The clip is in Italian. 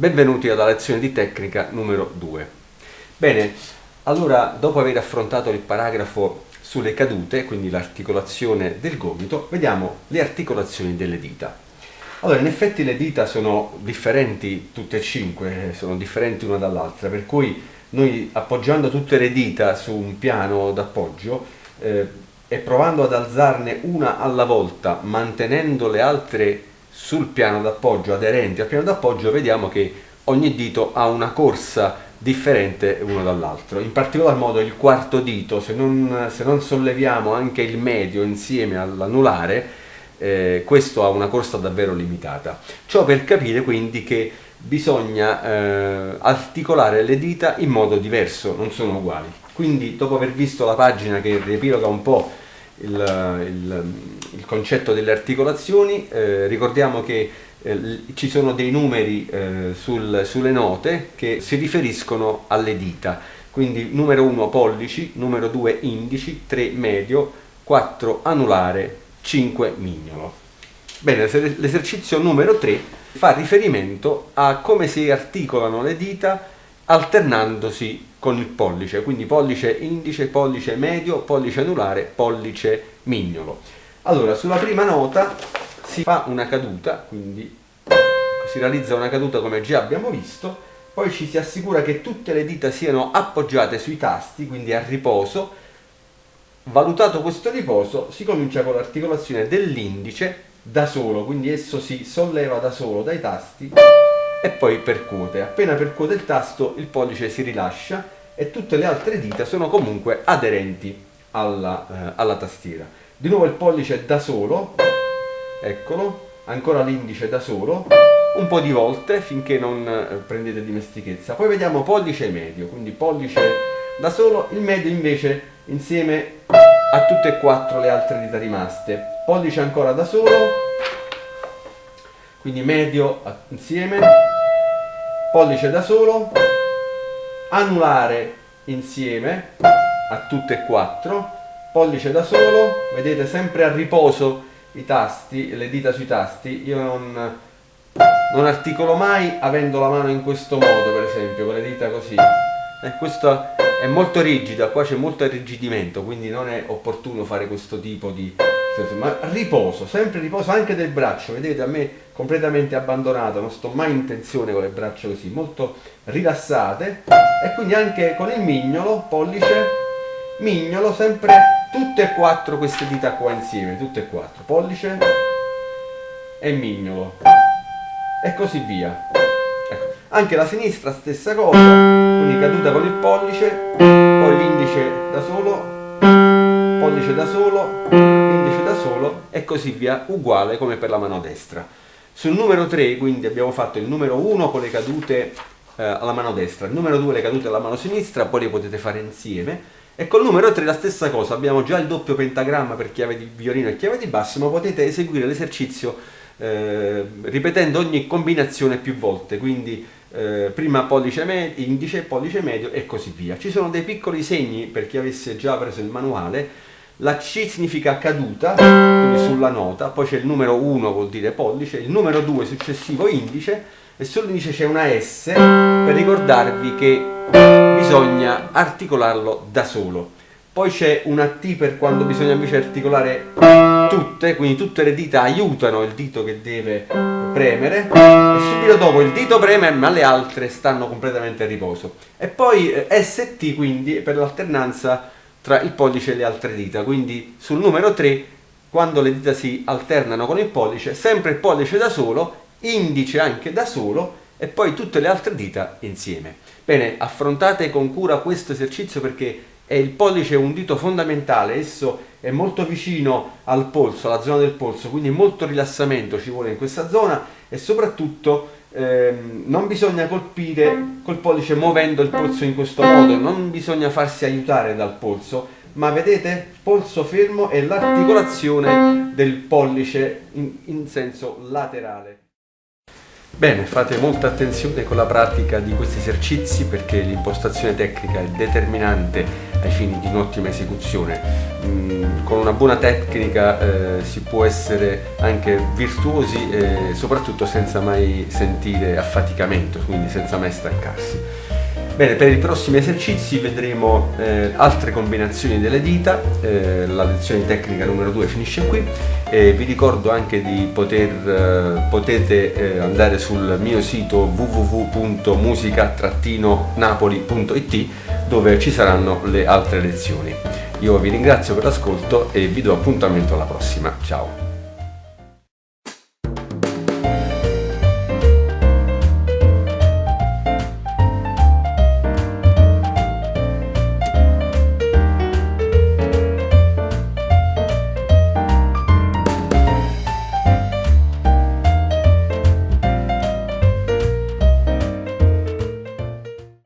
Benvenuti alla lezione di tecnica numero 2. Bene, allora dopo aver affrontato il paragrafo sulle cadute, quindi l'articolazione del gomito, vediamo le articolazioni delle dita. Allora, in effetti le dita sono differenti, tutte e cinque, sono differenti una dall'altra, per cui noi appoggiando tutte le dita su un piano d'appoggio e provando ad alzarne una alla volta, mantenendo le altre sul piano d'appoggio, aderenti al piano d'appoggio, vediamo che ogni dito ha una corsa differente uno dall'altro. In particolar modo il quarto dito, se non solleviamo anche il medio insieme all'anulare, questo ha una corsa davvero limitata. Ciò per capire quindi che bisogna articolare le dita in modo diverso, non sono uguali. Quindi dopo aver visto la pagina che riepiloga un po' il concetto delle articolazioni, ricordiamo che ci sono dei numeri sulle note che si riferiscono alle dita, quindi numero 1 pollici, numero 2 indici, 3 medio, 4 anulare, 5 mignolo. Bene, l'esercizio numero 3 fa riferimento a come si articolano le dita alternandosi con il pollice, quindi pollice indice, pollice medio, pollice anulare, pollice mignolo. Allora, sulla prima nota si fa una caduta, quindi si realizza una caduta come già abbiamo visto, poi ci si assicura che tutte le dita siano appoggiate sui tasti, quindi a riposo. Valutato questo riposo, si comincia con l'articolazione dell'indice da solo, quindi esso si solleva da solo dai tasti e poi percuote. Appena percuote il tasto, il pollice si rilascia e tutte le altre dita sono comunque aderenti alla tastiera. Di nuovo il pollice da solo, eccolo, ancora l'indice da solo, un po' di volte finché non prendete dimestichezza. Poi vediamo pollice medio, quindi pollice da solo, il medio invece insieme a tutte e quattro le altre dita rimaste. Pollice ancora da solo, quindi medio insieme, pollice da solo, anulare insieme a tutte e quattro, pollice da solo, vedete sempre a riposo i tasti, le dita sui tasti. Io non articolo mai avendo la mano in questo modo, per esempio, con le dita così. Questa è molto rigida, qua c'è molto irrigidimento, quindi non è opportuno fare questo tipo di... ma riposo, sempre riposo anche del braccio, vedete, a me completamente abbandonato, non sto mai in tensione con le braccia così, molto rilassate, e quindi anche con il mignolo, pollice, mignolo, sempre tutte e quattro queste dita qua insieme, tutte e quattro, pollice e mignolo, e così via. Ecco. Anche la sinistra stessa cosa, quindi caduta con il pollice, poi l'indice da solo, pollice da solo, indice da solo e così via, uguale come per la mano destra. Sul numero 3 quindi abbiamo fatto il numero 1 con le cadute alla mano destra, il numero 2 le cadute alla mano sinistra, poi le potete fare insieme, e col numero 3 la stessa cosa, abbiamo già il doppio pentagramma per chiave di violino e chiave di basso, ma potete eseguire l'esercizio ripetendo ogni combinazione più volte, quindi prima pollice indice, pollice medio e così via. Ci sono dei piccoli segni per chi avesse già preso il manuale. La C significa caduta, quindi sulla nota, poi c'è il numero 1 vuol dire pollice, il numero 2 successivo indice, e sull'indice c'è una S per ricordarvi che bisogna articolarlo da solo. Poi c'è una T per quando bisogna invece articolare tutte, quindi tutte le dita aiutano il dito che deve premere, e subito dopo il dito preme ma le altre stanno completamente a riposo. E poi ST quindi per l'alternanza tra il pollice e le altre dita, quindi sul numero 3 quando le dita si alternano con il pollice, sempre il pollice da solo, indice anche da solo e poi tutte le altre dita insieme. Bene, affrontate con cura questo esercizio perché il pollice è un dito fondamentale, esso è molto vicino al polso, alla zona del polso, quindi molto rilassamento ci vuole in questa zona, e soprattutto non bisogna colpire col pollice muovendo il polso in questo modo, non bisogna farsi aiutare dal polso, ma vedete, polso fermo e l'articolazione del pollice in senso laterale. Bene, fate molta attenzione con la pratica di questi esercizi perché l'impostazione tecnica è determinante ai fini di un'ottima esecuzione. Con una buona tecnica si può essere anche virtuosi, soprattutto senza mai sentire affaticamento, quindi senza mai stancarsi. Bene, per i prossimi esercizi vedremo altre combinazioni delle dita, la lezione tecnica numero 2 finisce qui. Vi ricordo anche di potete andare sul mio sito www.musica-napoli.it dove ci saranno le altre lezioni. Io vi ringrazio per l'ascolto e vi do appuntamento alla prossima. Ciao!